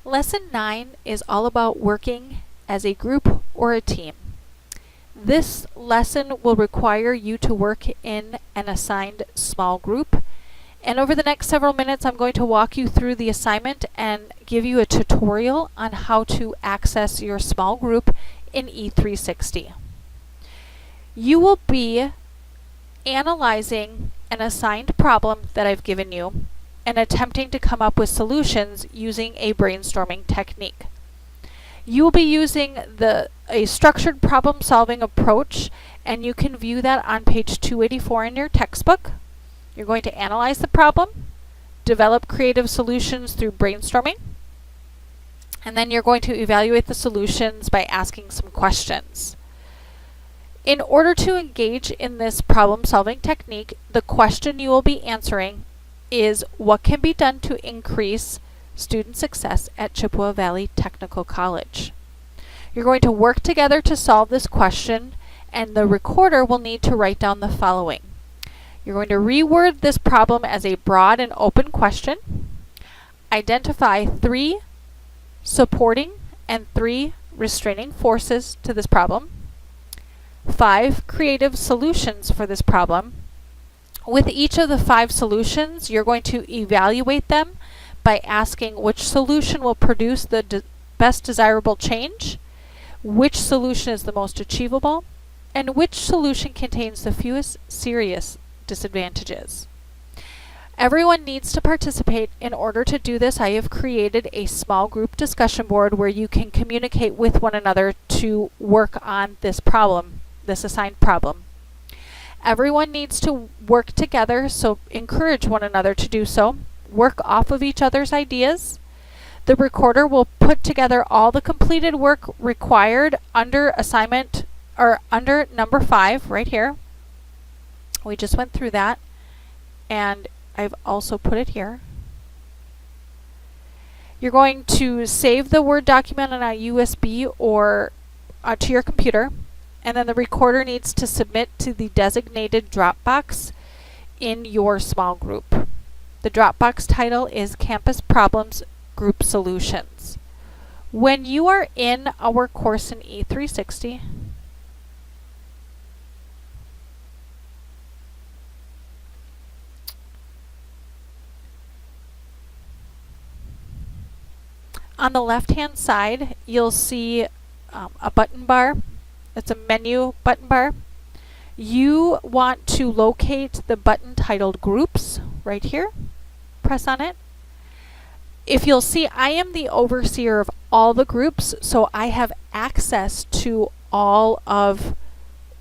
Lesson 9 is all about working as a group or a team. This lesson will require you to work in an assigned small group. And over the next several minutes, I'm going to walk you through the assignment and give you a tutorial on how to access your small group in E360. You will be analyzing an assigned problem that I've given you and attempting to come up with solutions using a brainstorming technique. You will be using a structured problem-solving approach, and you can view that on page 284 in your textbook. You're going to analyze the problem, develop creative solutions through brainstorming, and then you're going to evaluate the solutions by asking some questions. In order to engage in this problem-solving technique, the question you will be answering is what can be done to increase student success at Chippewa Valley Technical College. You're going to work together to solve this question, and the recorder will need to write down the following. You're going to reword this problem as a broad and open question, identify 3 supporting and 3 restraining forces to this problem, 5 creative solutions for this problem. With each of the 5 solutions, you're going to evaluate them by asking which solution will produce the best desirable change, which solution is the most achievable, and which solution contains the fewest serious disadvantages. Everyone needs to participate. In order to do this, I have created a small group discussion board where you can communicate with one another to work on this problem, this assigned problem. Everyone needs to work together, so encourage one another to do so. Work off of each other's ideas. The recorder will put together all the completed work required under assignment or under number 5 right here. We just went through that, and I've also put it here. You're going to save the Word document on a USB or to your computer, and then the recorder needs to submit to the designated Dropbox in your small group. The Dropbox title is Campus Problems Group Solutions. When you are in our course in E360, on the left-hand side, you'll see a button bar. It's a menu button bar. You want to locate the button titled Groups right here. Press on it. If you'll see, I am the overseer of all the groups, so I have access to all of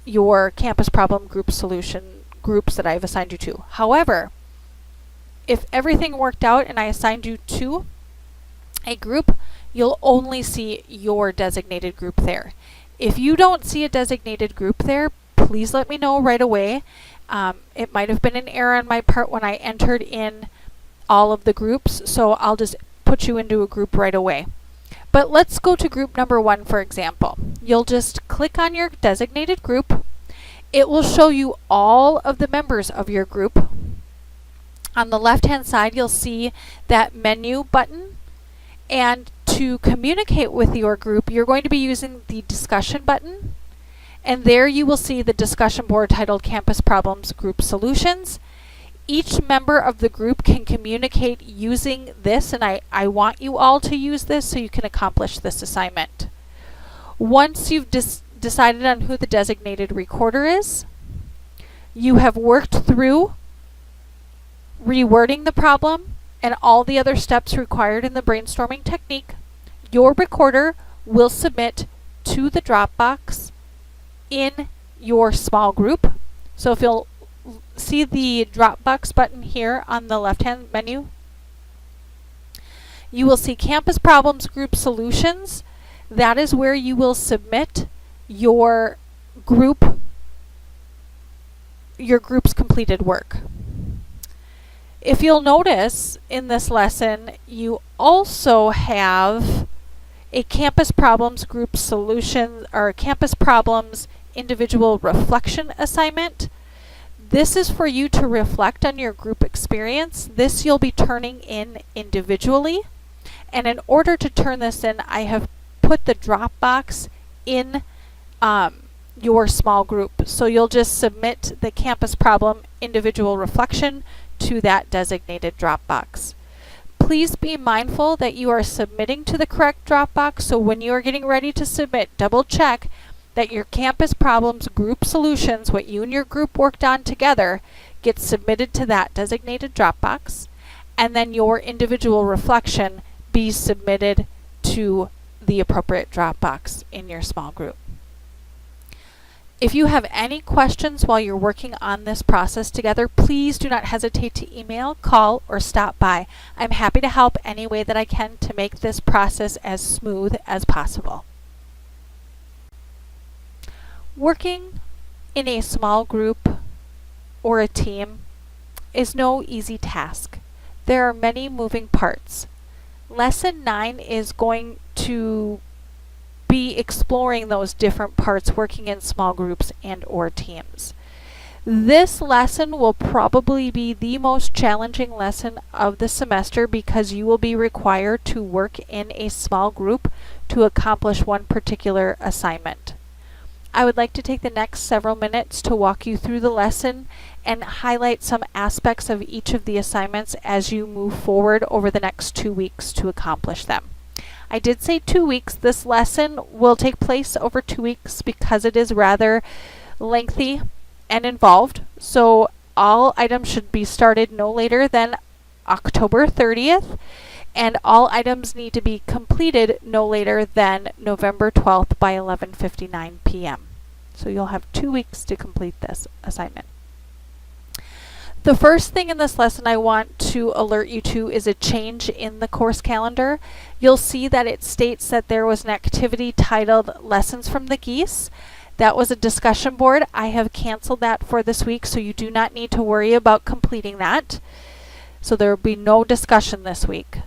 your campus problem group solution groups that I've assigned you to. However, if everything worked out and I assigned you to a group, you'll only see your designated group there. If you don't see a designated group there, please let me know right away. It might have been an error on my part when I entered in all of the groups, so I'll just put you into a group right away. But let's go to group number 1, for example. You'll just click on your designated group. It will show you all of the members of your group. On the left-hand side, you'll see that menu button, and to communicate with your group, you're going to be using the discussion button, and there you will see the discussion board titled Campus Problems Group Solutions. Each member of the group can communicate using this, and I want you all to use this so you can accomplish this assignment. Once you've decided on who the designated recorder is, you have worked through rewording the problem and all the other steps required in the brainstorming technique, your recorder will submit to the Dropbox in your small group. So if you'll see the Dropbox button here on the left-hand menu, you will see Campus Problems Group Solutions. That is where you will submit your group's completed work. If you'll notice in this lesson, you also have a Campus Problems Group Solution or Campus Problems Individual Reflection assignment. This is for you to reflect on your group experience. This you'll be turning in individually, And in order to turn this in, I have put the Dropbox in your small group. So you'll just submit the campus problem individual reflection to that designated Dropbox. Please be mindful that you are submitting to the correct Dropbox, so when you are getting ready to submit, double check that your campus problems group solutions, what you and your group worked on together, gets submitted to that designated Dropbox, and then your individual reflection be submitted to the appropriate Dropbox in your small group. If you have any questions while you're working on this process together, please do not hesitate to email, call, or stop by. I'm happy to help any way that I can to make this process as smooth as possible. Working in a small group or a team is no easy task. There are many moving parts. Lesson 9 is going to be exploring those different parts working in small groups and or teams. This lesson will probably be the most challenging lesson of the semester because you will be required to work in a small group to accomplish one particular assignment. I would like to take the next several minutes to walk you through the lesson and highlight some aspects of each of the assignments as you move forward over the next 2 weeks to accomplish them. I did say 2 weeks. This lesson will take place over 2 weeks because it is rather lengthy and involved. So all items should be started no later than October 30th, and all items need to be completed no later than November 12th by 11:59 p.m. So you'll have 2 weeks to complete this assignment. The first thing in this lesson I want to alert you to is a change in the course calendar. You'll see that it states that there was an activity titled Lessons from the Geese. That was a discussion board. I have canceled that for this week, so you do not need to worry about completing that. So there will be no discussion this week.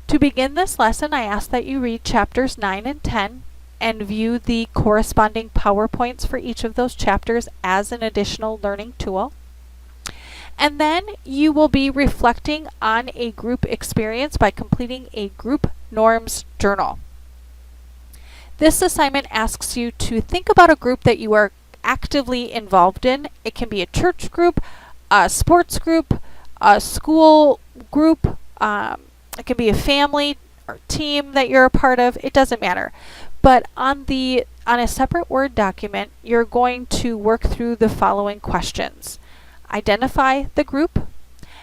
To begin this lesson, I ask that you read chapters 9 and 10 and view the corresponding PowerPoints for each of those chapters as an additional learning tool. And then you will be reflecting on a group experience by completing a group norms journal. This assignment asks you to think about a group that you are actively involved in. It can be a church group, a sports group, a school group, it can be a family or team that you're a part of. It doesn't matter. But on a separate Word document, you're going to work through the following questions. Identify the group,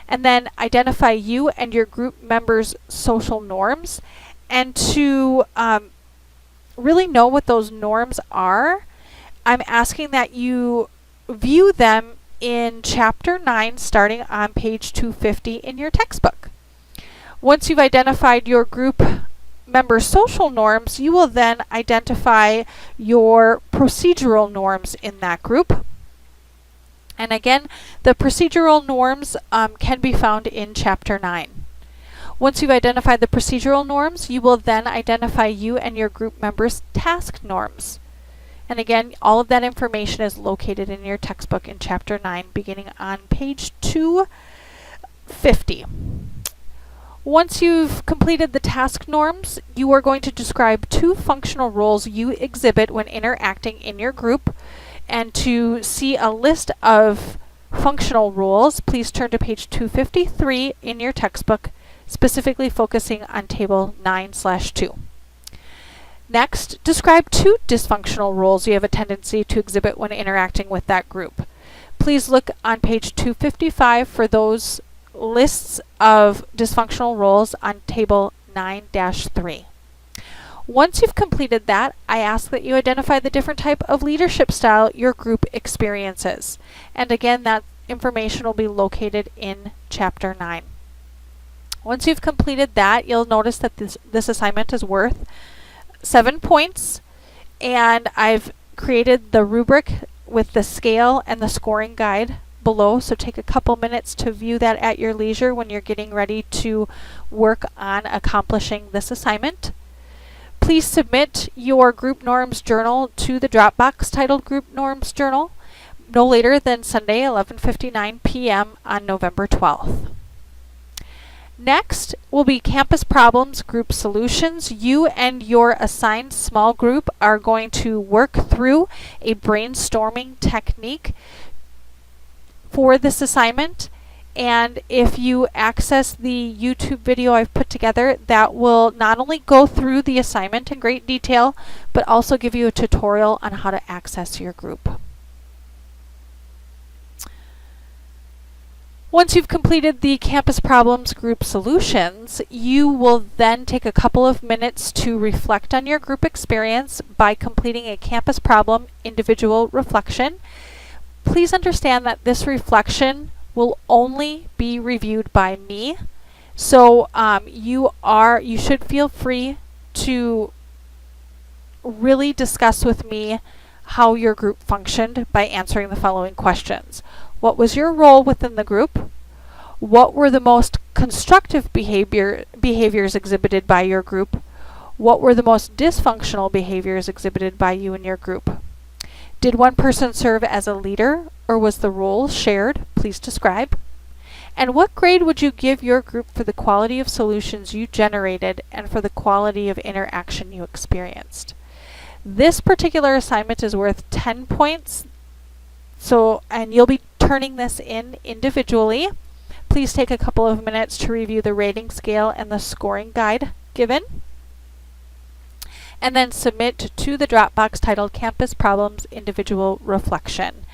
and then identify you and your group members' social norms, and to really know what those norms are, I'm asking that you view them in chapter 9 starting on page 250 in your textbook. Once you've identified your group member social norms, you will then identify your procedural norms in that group. And again, the procedural norms can be found in chapter 9. Once you've identified the procedural norms, you will then identify you and your group members' task norms. And again, all of that information is located in your textbook in chapter 9, beginning on page 250. Once you've completed the task norms, you are going to describe 2 functional roles you exhibit when interacting in your group. And to see a list of functional roles, please turn to page 253 in your textbook, specifically focusing on table 9/2. Next, describe 2 dysfunctional roles you have a tendency to exhibit when interacting with that group. Please look on page 255 for those lists of dysfunctional roles on table 9-3. Once you've completed that, I ask that you identify the different type of leadership style your group experiences. And again, that information will be located in chapter 9. Once you've completed that, you'll notice that this assignment is worth 7 points, and I've created the rubric with the scale and the scoring guide below, so take a couple minutes to view that at your leisure when you're getting ready to work on accomplishing this assignment. Please submit your Group Norms Journal to the Dropbox titled Group Norms Journal no later than Sunday, 11:59 p.m. on November 12th. Next will be campus problems, group solutions. You and your assigned small group are going to work through a brainstorming technique for this assignment. And if you access the YouTube video I've put together, that will not only go through the assignment in great detail, but also give you a tutorial on how to access your group. Once you've completed the campus problems group solutions, you will then take a couple of minutes to reflect on your group experience by completing a campus problem individual reflection. Please understand that this reflection will only be reviewed by me. So you should feel free to really discuss with me how your group functioned by answering the following questions. What was your role within the group? What were the most constructive behaviors exhibited by your group? What were the most dysfunctional behaviors exhibited by you and your group? Did one person serve as a leader, or was the role shared? Please describe. And what grade would you give your group for the quality of solutions you generated and for the quality of interaction you experienced? This particular assignment is worth 10 points. And you'll be turning this in individually. Please take a couple of minutes to review the rating scale and the scoring guide given, and then submit to the Dropbox titled Campus Problems Individual Reflection.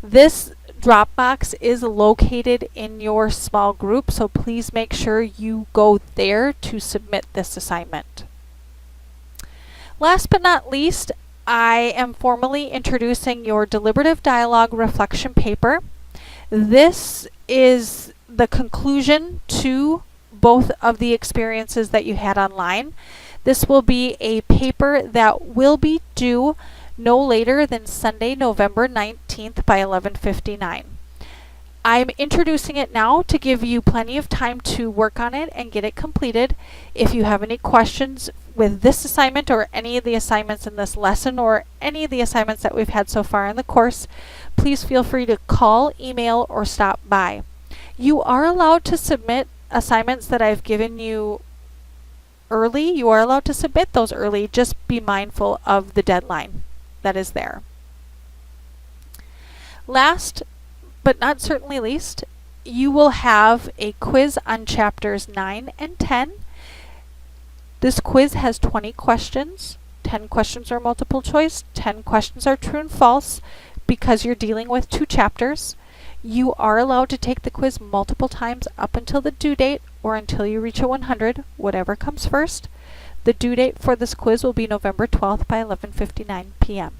This Dropbox is located in your small group, so please make sure you go there to submit this assignment. Last but not least, I am formally introducing your deliberative dialogue reflection paper. This is the conclusion to both of the experiences that you had online. This will be a paper that will be due no later than Sunday, November 19th by 11:59. I'm introducing it now to give you plenty of time to work on it and get it completed. If you have any questions with this assignment or any of the assignments in this lesson or any of the assignments that we've had so far in the course, please feel free to call, email, or stop by. You are allowed to submit assignments that I've given you early. You are allowed to submit those early. Just be mindful of the deadline that is there. Last but not certainly least, you will have a quiz on chapters 9 and 10. This quiz has 20 questions. 10 questions are multiple choice, 10 questions are true and false because you're dealing with 2 chapters. You are allowed to take the quiz multiple times up until the due date or until you reach a 100, whatever comes first. The due date for this quiz will be November 12th by 11:59 p.m.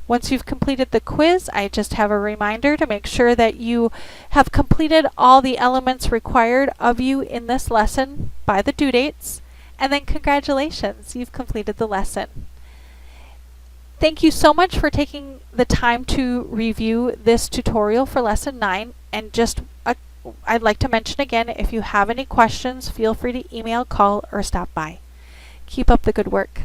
Once you've completed the quiz, I just have a reminder to make sure that you have completed all the elements required of you in this lesson by the due dates, and then congratulations, you've completed the lesson. Thank you so much for taking the time to review this tutorial for Lesson 9, and I'd like to mention again, if you have any questions, feel free to email, call, or stop by. Keep up the good work.